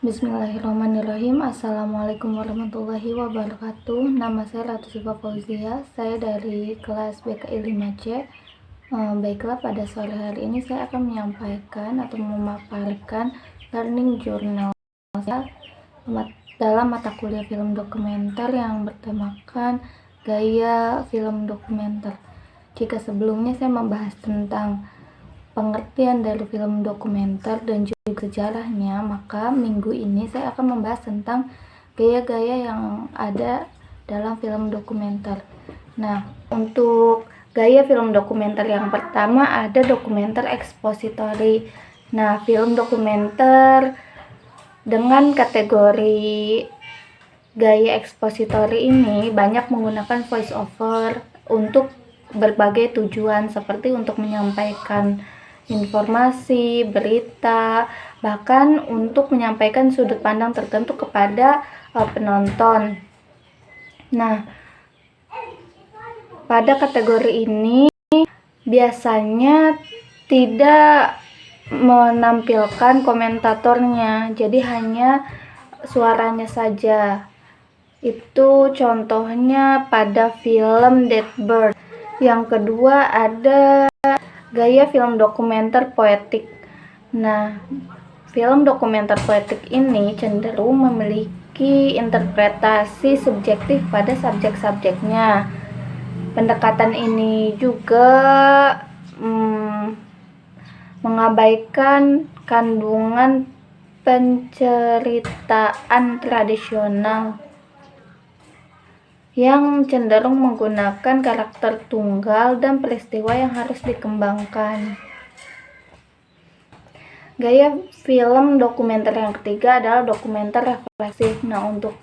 Bismillahirrahmanirrahim. Assalamualaikum warahmatullahi wabarakatuh. Nama saya Ratu Siva Fauzia. Saya dari kelas BKI 5C. Baiklah, pada sore hari ini saya akan menyampaikan atau memaparkan learning journal saya dalam mata kuliah film dokumenter yang bertemakan gaya film dokumenter. Jika sebelumnya saya membahas tentang pengertian dari film dokumenter dan juga sejarahnya, maka minggu ini saya akan membahas tentang gaya-gaya yang ada dalam film dokumenter. Nah, untuk gaya film dokumenter yang pertama ada dokumenter expository. Nah, film dokumenter dengan kategori gaya expository ini banyak menggunakan voice over untuk berbagai tujuan, seperti untuk menyampaikan informasi, berita, bahkan untuk menyampaikan sudut pandang tertentu kepada penonton. Nah, pada kategori ini biasanya tidak menampilkan komentatornya, jadi hanya suaranya saja. Itu contohnya pada film Dead Bird. Yang kedua ada gaya film dokumenter poetik. Nah, film dokumenter poetik ini cenderung memiliki interpretasi subjektif pada subjek-subjeknya. Pendekatan ini juga mengabaikan kandungan penceritaan tradisional yang cenderung menggunakan karakter tunggal dan peristiwa yang harus dikembangkan. Gaya film dokumenter yang ketiga adalah dokumenter refleksif. Nah, untuk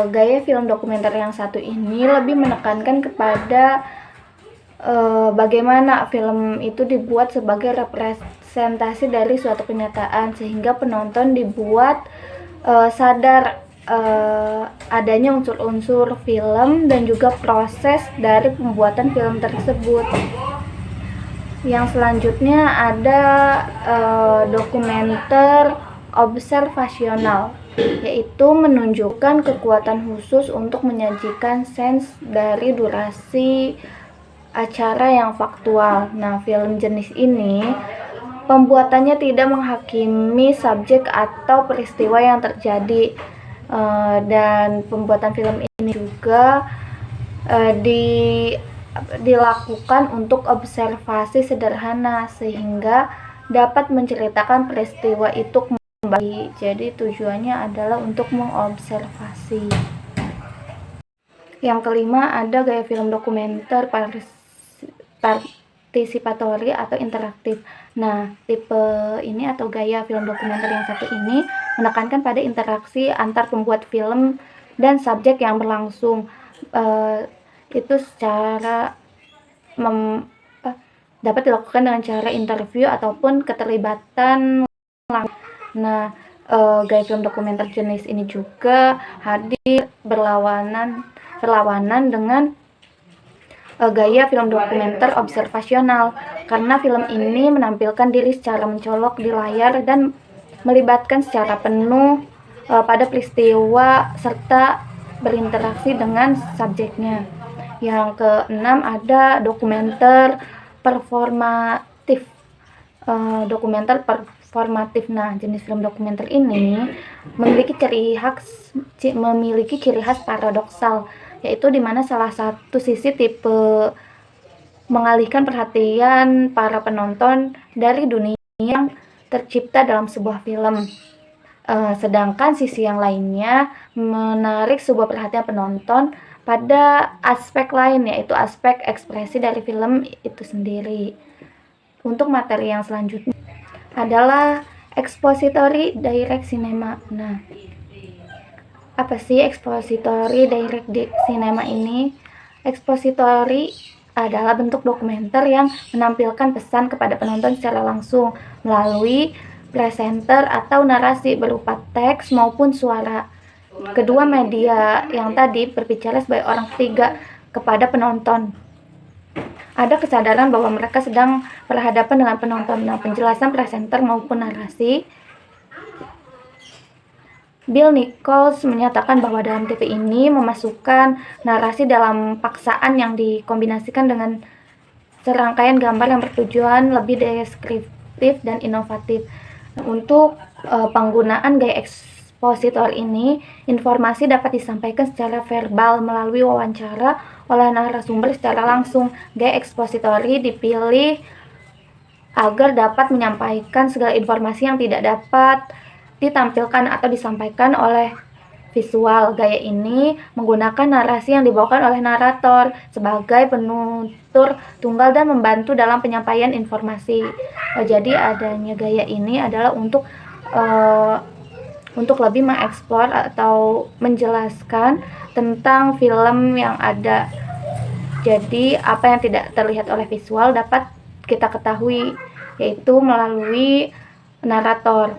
gaya film dokumenter yang satu ini lebih menekankan kepada bagaimana film itu dibuat sebagai representasi dari suatu kenyataan, sehingga penonton dibuat sadar adanya unsur-unsur film dan juga proses dari pembuatan film tersebut. Yang selanjutnya ada dokumenter observasional, yaitu menunjukkan kekuatan khusus untuk menyajikan sense dari durasi acara yang faktual. Nah, film jenis ini pembuatannya tidak menghakimi subjek atau peristiwa yang terjadi. Dan pembuatan film ini juga dilakukan untuk observasi sederhana, sehingga dapat menceritakan peristiwa itu kembali. Jadi tujuannya adalah untuk mengobservasi. Yang kelima ada gaya film dokumenter partisipatori atau interaktif. Nah, tipe ini atau gaya film dokumenter yang satu ini menekankan pada interaksi antar pembuat film dan subjek yang berlangsung. Itu secara dapat dilakukan dengan cara interview ataupun keterlibatan. Nah, gaya film dokumenter jenis ini juga hadir berlawanan dengan gaya film dokumenter observasional, karena film ini menampilkan diri secara mencolok di layar dan melibatkan secara penuh pada peristiwa serta berinteraksi dengan subjeknya. Yang keenam ada dokumenter performatif. Nah, jenis film dokumenter ini memiliki ciri khas paradoksal, yaitu di mana salah satu sisi tipe mengalihkan perhatian para penonton dari dunia yang tercipta dalam sebuah film, sedangkan sisi yang lainnya menarik sebuah perhatian penonton pada aspek lain, yaitu aspek ekspresi dari film itu sendiri. Untuk materi yang selanjutnya adalah expository direct cinema. Nah, apa sih expository direct cinema ini? Expository adalah bentuk dokumenter yang menampilkan pesan kepada penonton secara langsung melalui presenter atau narasi berupa teks maupun suara. Kedua media yang tadi berbicara sebagai orang ketiga kepada penonton. Ada kesadaran bahwa mereka sedang berhadapan dengan penonton. Nah, penjelasan presenter maupun narasi Bill Nichols menyatakan bahwa dalam TV ini memasukkan narasi dalam paksaan yang dikombinasikan dengan serangkaian gambar yang bertujuan lebih deskriptif dan inovatif. Untuk penggunaan gaya ekspositor ini, informasi dapat disampaikan secara verbal melalui wawancara oleh narasumber secara langsung. Gaya ekspositori dipilih agar dapat menyampaikan segala informasi yang tidak dapat ditampilkan atau disampaikan oleh visual. Gaya ini menggunakan narasi yang dibawakan oleh narator sebagai penutur tunggal dan membantu dalam penyampaian informasi. Jadi adanya gaya ini adalah untuk lebih mengeksplor atau menjelaskan tentang film yang ada. Jadi apa yang tidak terlihat oleh visual dapat kita ketahui, yaitu melalui narator.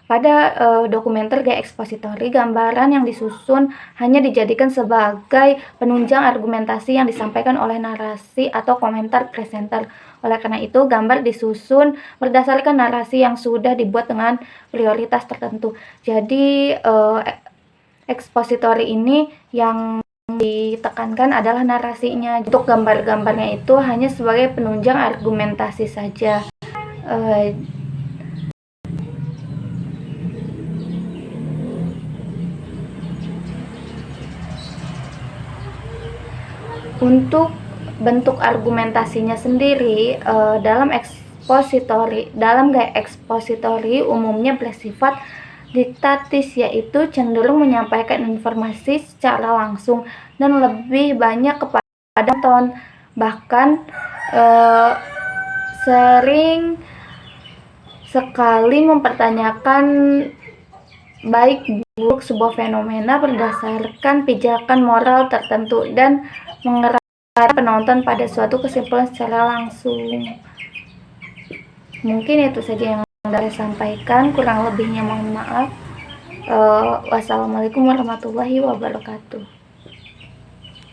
Pada dokumenter gaya ekspositori, gambaran yang disusun hanya dijadikan sebagai penunjang argumentasi yang disampaikan oleh narasi atau komentar presenter. Oleh karena itu, gambar disusun berdasarkan narasi yang sudah dibuat dengan prioritas tertentu. Jadi, ekspositori ini yang ditekankan adalah narasinya. Untuk gambar-gambarnya itu hanya sebagai penunjang argumentasi saja. Untuk bentuk argumentasinya sendiri, dalam gaya ekspositori umumnya bersifat diktatis, yaitu cenderung menyampaikan informasi secara langsung dan lebih banyak kepada penonton. Bahkan sering sekali mempertanyakan baik buruk sebuah fenomena berdasarkan pijakan moral tertentu dan mengarahkan penonton pada suatu kesimpulan secara langsung. Mungkin itu saja yang saya sampaikan, kurang lebihnya mohon maaf. Wassalamualaikum warahmatullahi wabarakatuh.